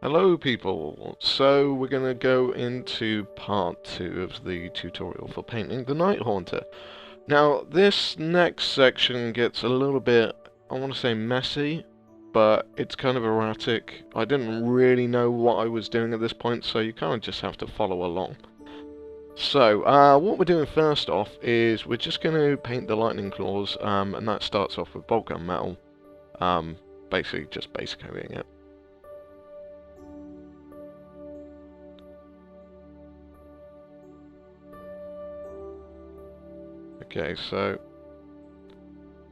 Hello people, so we're going to go into part 2 of the tutorial for painting the Night Haunter. Now this next section gets a little bit, I want to say messy, but it's kind of erratic. I didn't really know what I was doing at this point, so you kind of just have to follow along. So, what we're doing first off is we're just going to paint the lightning claws, and that starts off with bolt gun metal, basically just base coating it. Okay, so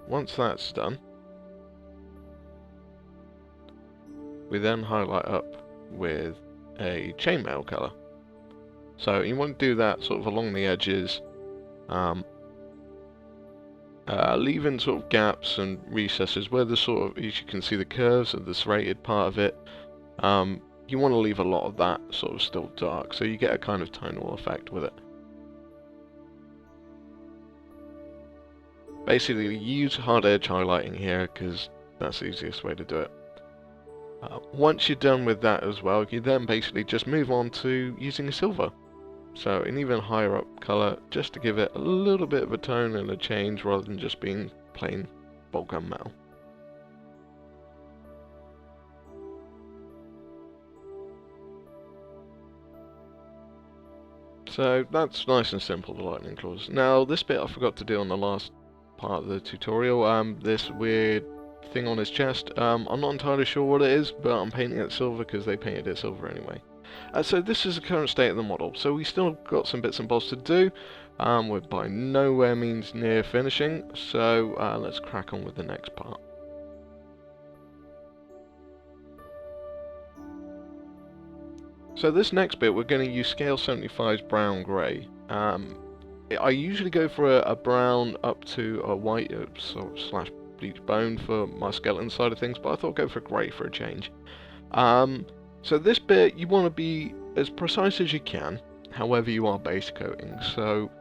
once that's done, we then highlight up with a chainmail colour. So you want to do that sort of along the edges, leaving sort of gaps and recesses where the sort of, as you can see the curves of the serrated part of it. You want to leave a lot of that sort of still dark, so you get a kind of tonal effect with it. Basically, use hard edge highlighting here because that's the easiest way to do it. Once you're done with that as well, you then basically just move on to using a silver. So an even higher up colour, just to give it a little bit of a tone and a change rather than just being plain bolt gun metal. So that's nice and simple, the lightning claws. Now this bit I forgot to do on the last part of the tutorial, this weird thing on his chest. I'm not entirely sure what it is, but I'm painting it silver because they painted it silver anyway. So this is the current state of the model. So we still got some bits and bobs to do. We're by nowhere means near finishing, so let's crack on with the next part. So this next bit we're going to use scale 75's brown grey. I usually go for a brown up to a white sort of slash bleach bone for my skeleton side of things, but I thought I'd go for grey for a change. So this bit you want to be as precise as you can, however you are base coating. So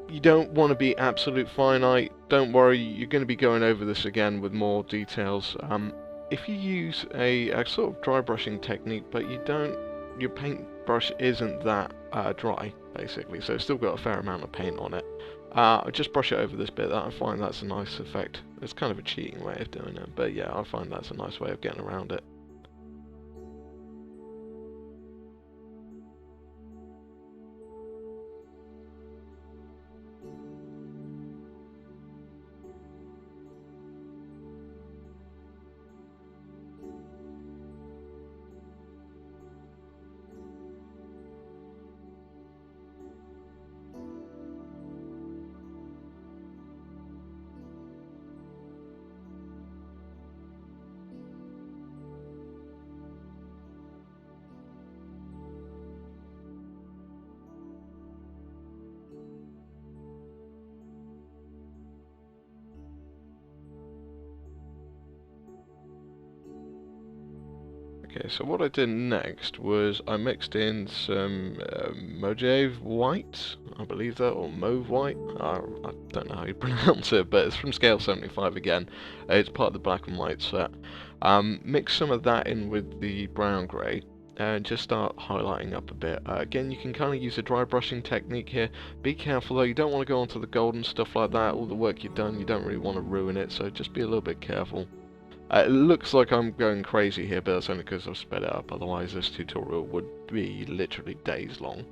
you don't want to be absolute finite. Don't worry, you're going to be going over this again with more details. If you use a sort of dry brushing technique, but your paintbrush isn't that dry, basically, so it's still got a fair amount of paint on it. I just brush it over this bit. I find that's a nice effect. It's kind of a cheating way of doing it, but yeah, I find that's a nice way of getting around it. Okay, so what I did next was I mixed in some Mojave white, I believe that, or mauve white. I don't know how you pronounce it, but it's from scale 75 again. It's part of the black and white set. Mix some of that in with the brown grey and just start highlighting up a bit. Again, you can kind of use a dry brushing technique here. Be careful though, you don't want to go onto the gold and stuff like that. All the work you've done, you don't really want to ruin it, so just be a little bit careful. It looks like I'm going crazy here, but that's only because I've sped it up, otherwise this tutorial would be literally days long.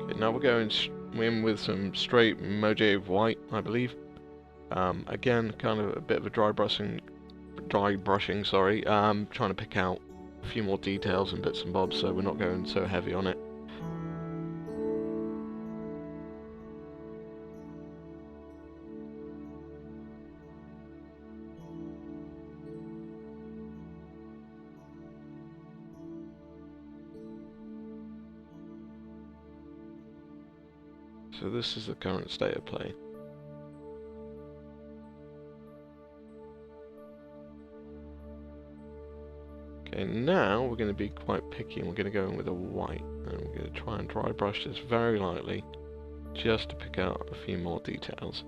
Okay, now we're going in with some straight Mojave white, I believe. Again, kind of a bit of a dry brushing, sorry. Trying to pick out a few more details and bits and bobs, so we're not going so heavy on it. So this is the current state of play. Okay, now we're going to be quite picky and we're going to go in with a white. And we're going to try and dry brush this very lightly, just to pick out a few more details.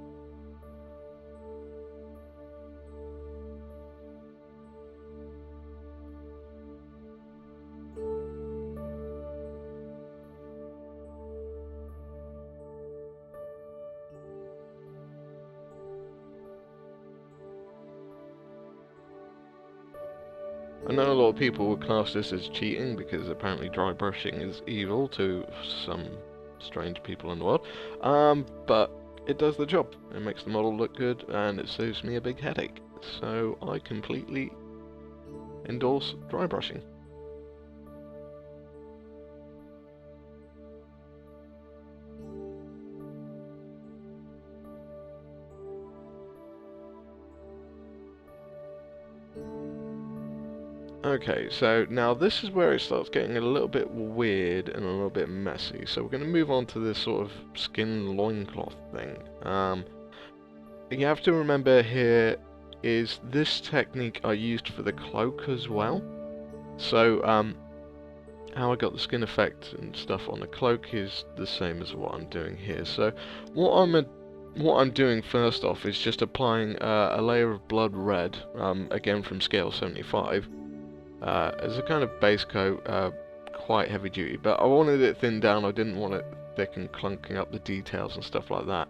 I know a lot of people would class this as cheating because apparently dry brushing is evil to some strange people in the world, but it does the job. It makes the model look good and it saves me a big headache, so I completely endorse dry brushing. Okay, so now this is where it starts getting a little bit weird and a little bit messy. So we're going to move on to this sort of skin loincloth thing. You have to remember here is this technique I used for the cloak as well. So how I got the skin effect and stuff on the cloak is the same as what I'm doing here. So what I'm doing first off is just applying a layer of blood red, again from scale 75. As a kind of base coat, quite heavy duty, but I wanted it thinned down. I didn't want it thick and clunking up the details and stuff like that.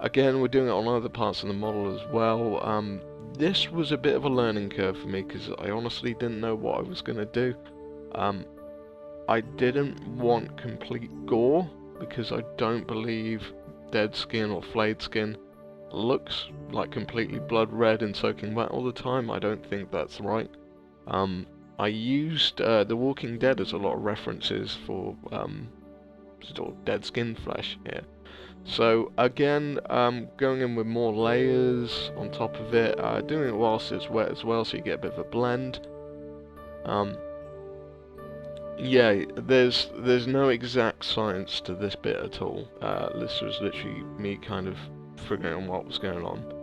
Again, we're doing it on other parts of the model as well. This was a bit of a learning curve for me because I honestly didn't know what I was going to do. I didn't want complete gore because I don't believe dead skin or flayed skin looks like completely blood red and soaking wet all the time. I don't think that's right. I used The Walking Dead as a lot of references for sort of dead skin flesh here. So again, going in with more layers on top of it, doing it whilst it's wet as well, so you get a bit of a blend. Yeah, there's no exact science to this bit at all. This was literally me kind of figuring out what was going on.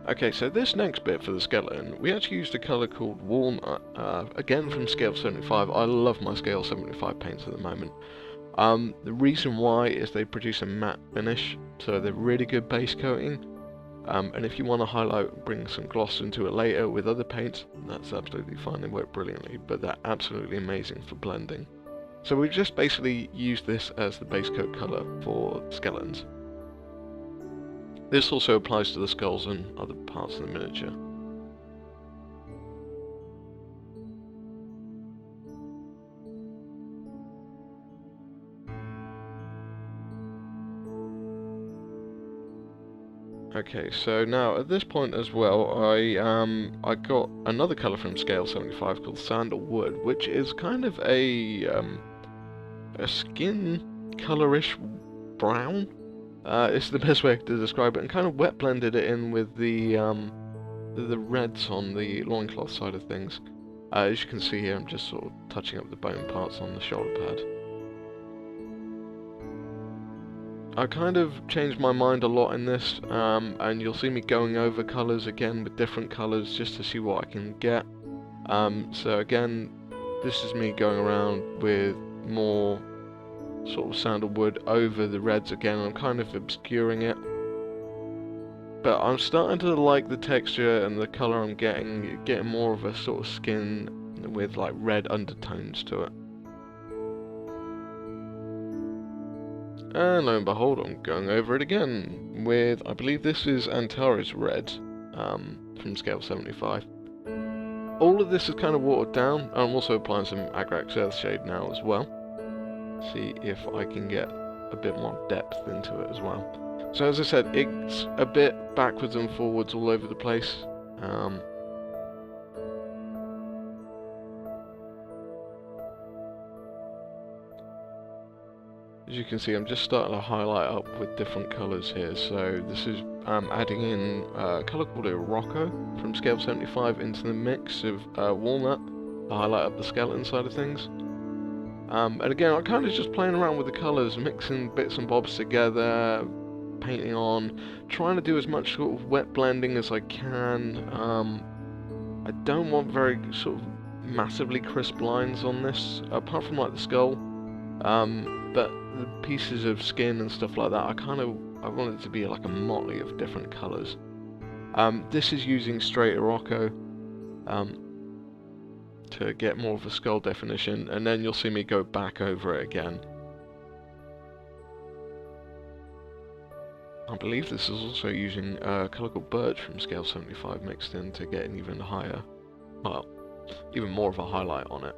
Okay, so this next bit for the skeleton, we actually used a colour called walnut, again from scale 75. I love my scale 75 paints at the moment. The reason why is they produce a matte finish, so they're really good base coating. And if you want to highlight, bring some gloss into it later with other paints, that's absolutely fine, they work brilliantly, but they're absolutely amazing for blending. So we've just basically used this as the base coat colour for skeletons. This also applies to the skulls and other parts of the miniature. Okay, so now at this point as well, I got another colour from scale 75 called sandalwood, which is kind of a skin colourish brown. It's the best way to describe it, and kind of wet blended it in with the reds on the loincloth side of things. As you can see here, I'm just sort of touching up the bone parts on the shoulder pad. I kind of changed my mind a lot in this, and you'll see me going over colours again with different colours just to see what I can get. So again, this is me going around with more sort of sandalwood over the reds again. I'm kind of obscuring it, but I'm starting to like the texture and the colour I'm getting more of a sort of skin with like red undertones to it. And lo and behold, I'm going over it again with, I believe this is Antares red, from scale 75. All of this is kind of watered down. I'm also applying some Agrax Earthshade now as well. See if I can get a bit more depth into it as well. So as I said, it's a bit backwards and forwards all over the place. As you can see, I'm just starting to highlight up with different colours here. So this is adding in a colour called Rocco from scale 75 into the mix of walnut to highlight up the skeleton side of things. And again, I'm kind of just playing around with the colours, mixing bits and bobs together, painting on, trying to do as much sort of wet blending as I can. I don't want very sort of massively crisp lines on this, apart from like the skull. But the pieces of skin and stuff like that, I want it to be like a motley of different colours. This is using straight Morocco to get more of a skull definition, and then you'll see me go back over it again. I believe this is also using a colour called birch from scale 75 mixed in to get an even higher, well, even more of a highlight on it.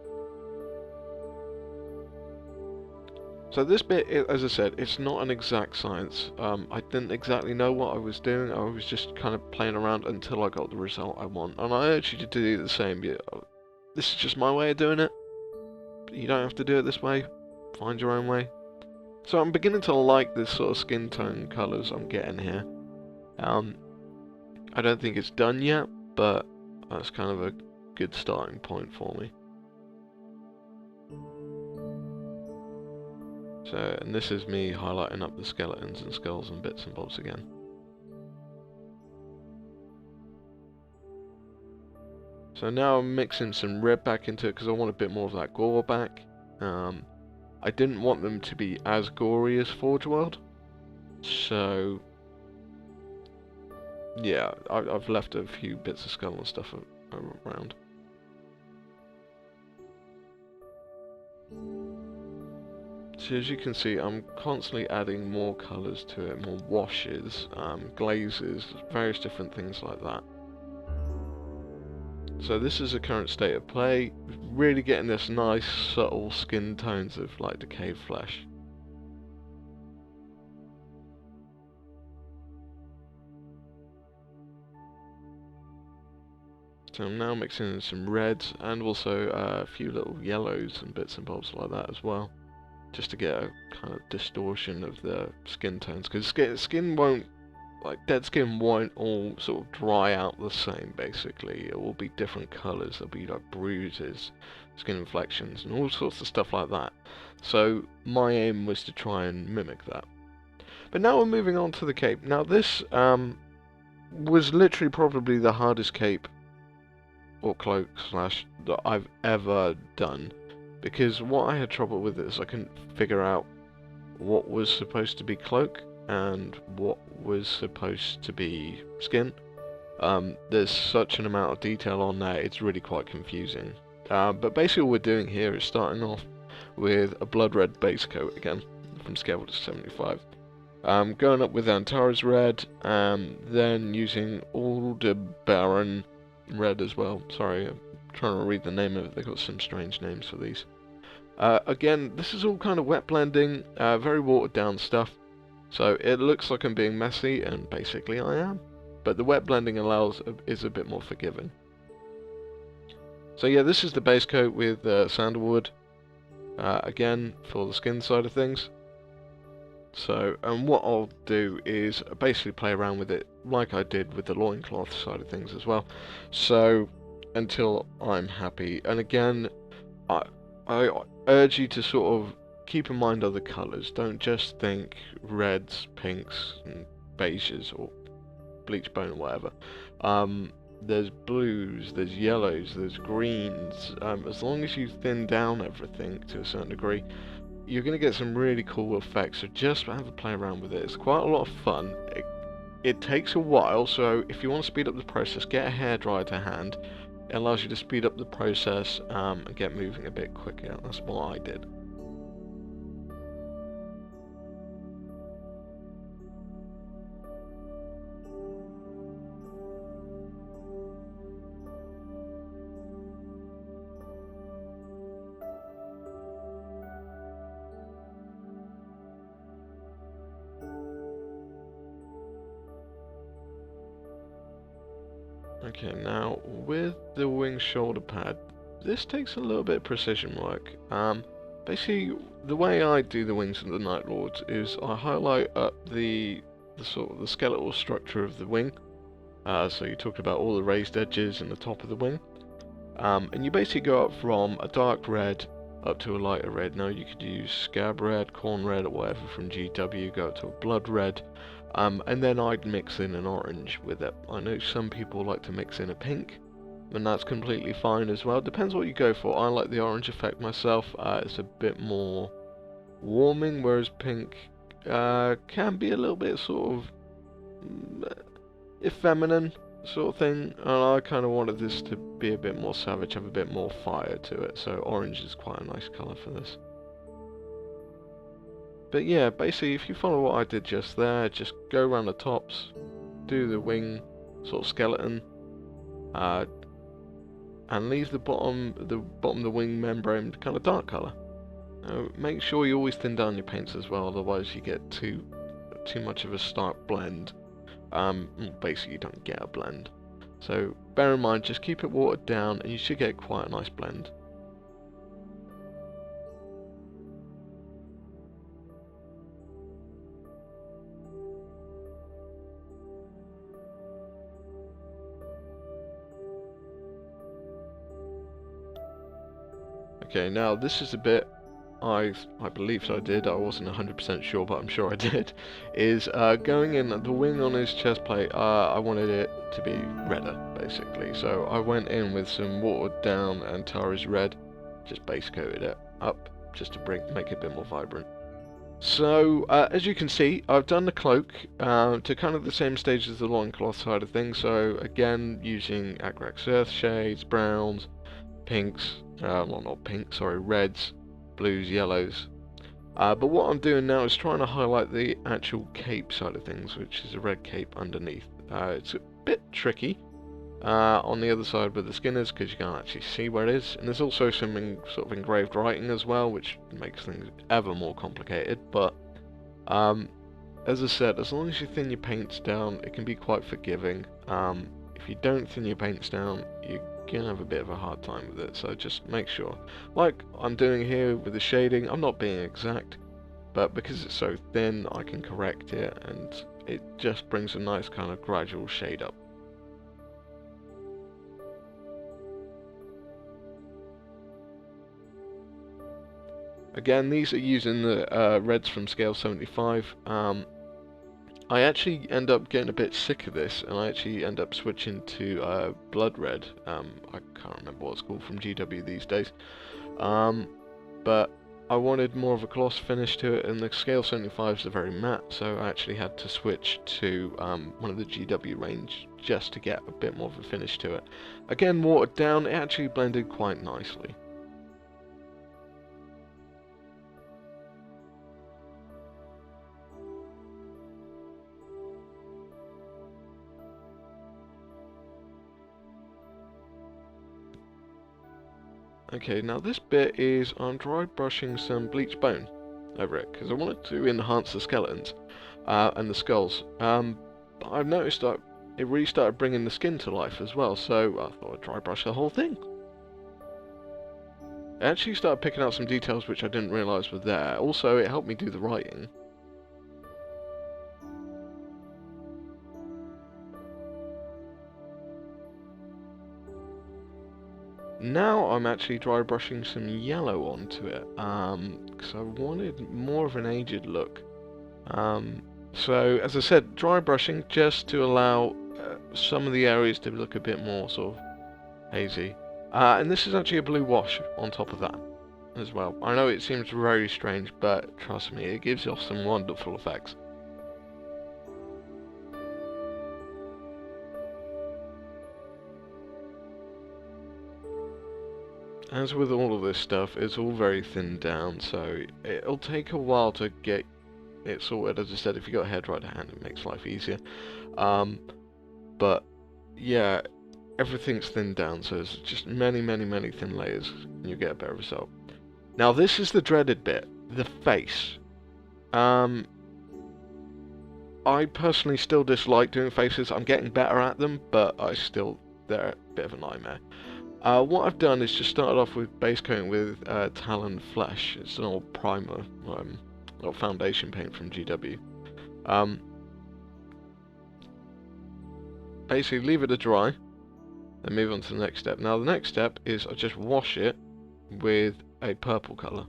So this bit, as I said, it's not an exact science. I didn't exactly know what I was doing. I was just kind of playing around until I got the result I want. And I urge you to do the same. This is just my way of doing it. You don't have to do it this way. Find your own way. So I'm beginning to like this sort of skin tone colours I'm getting here. I don't think it's done yet, but that's kind of a good starting point for me. So, and this is me highlighting up the skeletons and skulls and bits and bobs again. So now I'm mixing some red back into it because I want a bit more of that gore back. I didn't want them to be as gory as Forge World, so yeah, I've left a few bits of skull and stuff around. So as you can see, I'm constantly adding more colours to it, more washes, glazes, various different things like that. So this is the current state of play, really getting this nice subtle skin tones of like decayed flesh. So I'm now mixing in some reds and also a few little yellows and bits and bobs like that as well, just to get a kind of distortion of the skin tones, because skin won't, like dead skin won't all sort of dry out the same basically. It will be different colours, there'll be like bruises, skin inflections and all sorts of stuff like that. So my aim was to try and mimic that. But now we're moving on to the cape. Now this was literally probably the hardest cape or cloak slash that I've ever done, because what I had trouble with is I couldn't figure out what was supposed to be cloak and what was supposed to be skin. There's such an amount of detail on there, it's really quite confusing. But basically what we're doing here is starting off with a blood red base coat again, from scale 75. Going up with Antara's red, then using Aldebaran red as well. Sorry, I'm trying to read the name of it, they've got some strange names for these. Again, this is all kind of wet blending, very watered down stuff. So it looks like I'm being messy, and basically I am. But the wet blending is a bit more forgiving. So yeah, this is the base coat with sandalwood, again, for the skin side of things. So, and what I'll do is basically play around with it like I did with the loincloth side of things as well. So, until I'm happy. And again, I urge you to sort of keep in mind other colours. Don't just think reds, pinks, and beiges, or bleach bone or whatever. There's blues, there's yellows, there's greens. As long as you thin down everything to a certain degree, you're going to get some really cool effects. So just have a play around with it. It's quite a lot of fun. It takes a while, so if you want to speed up the process, get a hairdryer to hand. It allows you to speed up the process and get moving a bit quicker. That's what I did. Okay, now with the wing shoulder pad, this takes a little bit of precision work. Basically, the way I do the wings of the Night Lords is I highlight up the sort of the skeletal structure of the wing. So you talked about all the raised edges and the top of the wing, and you basically go up from a dark red up to a lighter red. Now you could use scab red, corn red, or whatever from GW. Go up to a blood red. And then I'd mix in an orange with it. I know some people like to mix in a pink, and that's completely fine as well. Depends what you go for. I like the orange effect myself. It's a bit more warming, whereas pink can be a little bit sort of effeminate sort of thing, and I kind of wanted this to be a bit more savage, have a bit more fire to it, so orange is quite a nice colour for this. But yeah, basically if you follow what I did just there, just go around the tops, do the wing sort of skeleton, and leave the bottom of the wing membrane kind of dark colour. Make sure you always thin down your paints as well, otherwise you get too much of a stark blend. Basically you don't get a blend. So bear in mind, just keep it watered down and you should get quite a nice blend. Okay, now this is a bit I believe I did, I wasn't 100% sure, but I'm sure I did, is going in the wing on his chest plate, I wanted it to be redder, basically. So I went in with some watered down Antares red, just base coated it up, just to make it a bit more vibrant. So, as you can see, I've done the cloak to kind of the same stage as the loincloth side of things, so again, using Agrax earth shades, browns, pinks, well not pink, sorry, reds, blues, yellows. But what I'm doing now is trying to highlight the actual cape side of things, which is a red cape underneath. It's a bit tricky on the other side with the skinners because you can't actually see where it is, and there's also some sort of engraved writing as well, which makes things ever more complicated. But as I said, as long as you thin your paints down, it can be quite forgiving. If you don't thin your paints down, you're gonna have a bit of a hard time with it, so just make sure. Like I'm doing here with the shading, I'm not being exact, but because it's so thin, I can correct it, and it just brings a nice kind of gradual shade up. Again, these are using the reds from scale 75. I actually end up getting a bit sick of this, and I actually end up switching to blood red. I can't remember what it's called from GW these days. But I wanted more of a gloss finish to it, and the scale 75s are very matte, so I actually had to switch to one of the GW range just to get a bit more of a finish to it. Again, watered down, it actually blended quite nicely. Okay, now this bit is I'm dry brushing some bleached bone over it because I wanted to enhance the skeletons and the skulls. But I've noticed that it really started bringing the skin to life as well, so I thought I'd dry brush the whole thing. I actually started picking out some details which I didn't realise were there. Also, it helped me do the writing. Now I'm actually dry brushing some yellow onto it, because I wanted more of an aged look. So as I said, dry brushing just to allow some of the areas to look a bit more sort of hazy. And this is actually a blue wash on top of that as well. I know it seems very strange, but trust me, it gives off some wonderful effects. As with all of this stuff, it's all very thinned down, so it'll take a while to get it sorted. As I said, if you've got a hairdryer hand, it makes life easier. But yeah, everything's thinned down, so it's just many thin layers, and you get a better result. Now this is the dreaded bit, the face. I personally still dislike doing faces. I'm getting better at them, but they're a bit of a nightmare. What I've done is just started off with base coating with Talon Flesh. It's an old primer, or foundation paint from GW. Basically leave it to dry, then move on to the next step. Now the next step is I just wash it with a purple colour.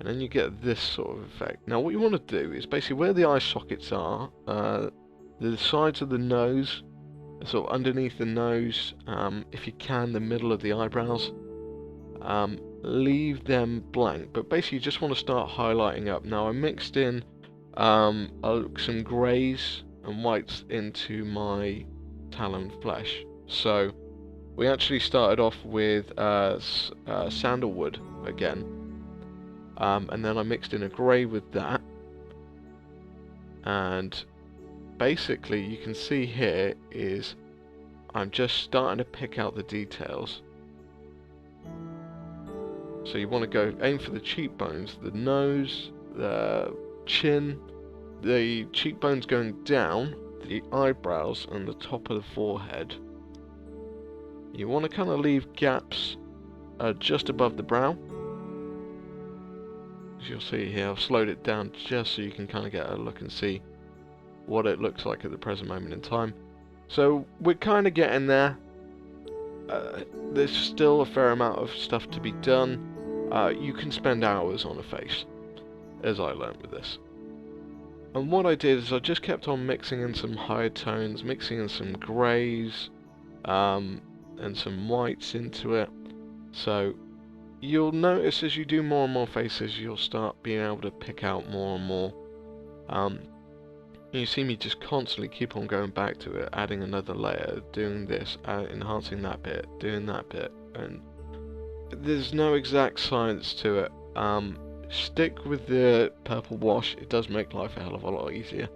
And then you get this sort of effect. Now what you want to do is basically where the eye sockets are, the sides of the nose, sort of underneath the nose, if you can, the middle of the eyebrows, leave them blank. But basically you just want to start highlighting up. Now I mixed in some greys and whites into my talon flesh. So we actually started off with sandalwood again, and then I mixed in a grey with that, and basically you can see here is I'm just starting to pick out the details. So you want to go aim for the cheekbones, the nose, the chin, the cheekbones going down, the eyebrows and the top of the forehead. You want to kind of leave gaps just above the brow. As you'll see here, I've slowed it down just so you can kind of get a look and see what it looks like at the present moment in time. So we're kind of getting there. There's still a fair amount of stuff to be done. You can spend hours on a face, as I learned with this. And what I did is I just kept on mixing in some higher tones, mixing in some greys, and some whites into it. So you'll notice as you do more and more faces, you'll start being able to pick out more and more. You see me just constantly keep on going back to it, adding another layer, doing this, enhancing that bit, doing that bit, and there's no exact science to it. Stick with the purple wash, it does make life a hell of a lot easier.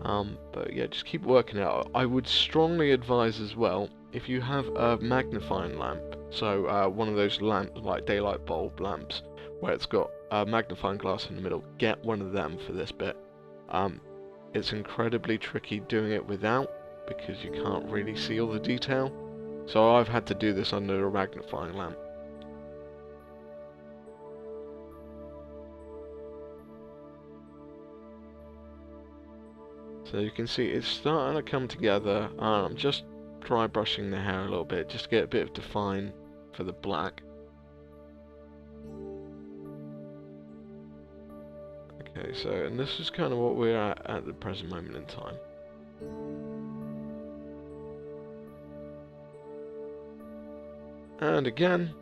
But yeah, just keep working it out. I would strongly advise as well, if you have a magnifying lamp, so one of those lamps like daylight bulb lamps, where it's got a magnifying glass in the middle, get one of them for this bit. It's incredibly tricky doing it without, because you can't really see all the detail. So I've had to do this under a magnifying lamp. So you can see it's starting to come together. I'm just dry brushing the hair a little bit, just to get a bit of define for the black. Okay, so, and this is kind of what we're at the present moment in time. And again,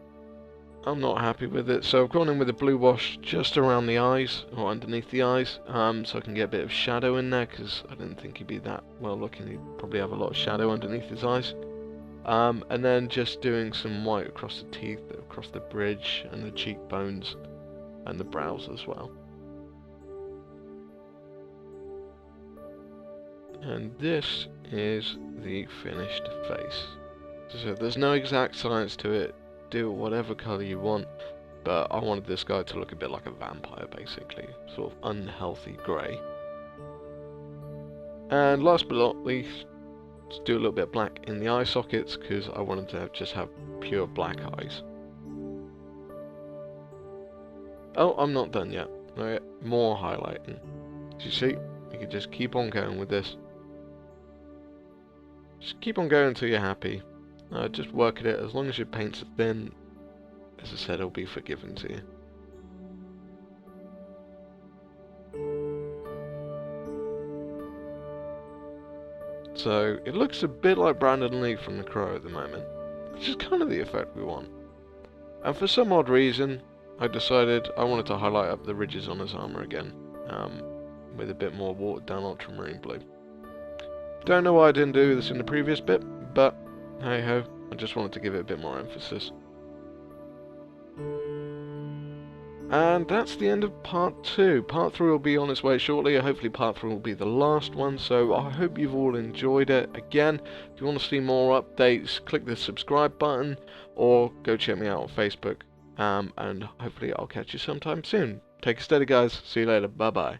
I'm not happy with it, so I've gone in with a blue wash just around the eyes, or underneath the eyes, so I can get a bit of shadow in there, because I didn't think he'd be that well looking. He'd probably have a lot of shadow underneath his eyes. And then just doing some white across the teeth, across the bridge, and the cheekbones, and the brows as well. And this is the finished face. So there's no exact science to it. Do whatever colour you want, but I wanted this guy to look a bit like a vampire, basically, sort of unhealthy grey. And last but not least, let's do a little bit of black in the eye sockets, because I wanted to just have pure black eyes. Oh, I'm not done yet. Right, more highlighting. As you see, you can just keep on going with this. Just keep on going until you're happy. Just work at it. As long as your paints are thin, as I said, it'll be forgiven to you. So it looks a bit like Brandon Lee from The Crow at the moment, which is kind of the effect we want. And for some odd reason, I decided I wanted to highlight up the ridges on his armor again, with a bit more watered down ultramarine blue. Don't know why I didn't do this in the previous bit, but hey ho, I just wanted to give it a bit more emphasis. And that's the end of part 2. Part 3 will be on its way shortly. Hopefully part 3 will be the last one, so I hope you've all enjoyed it. Again, if you want to see more updates, click the subscribe button, or go check me out on Facebook. And hopefully I'll catch you sometime soon. Take it steady, guys. See you later. Bye bye.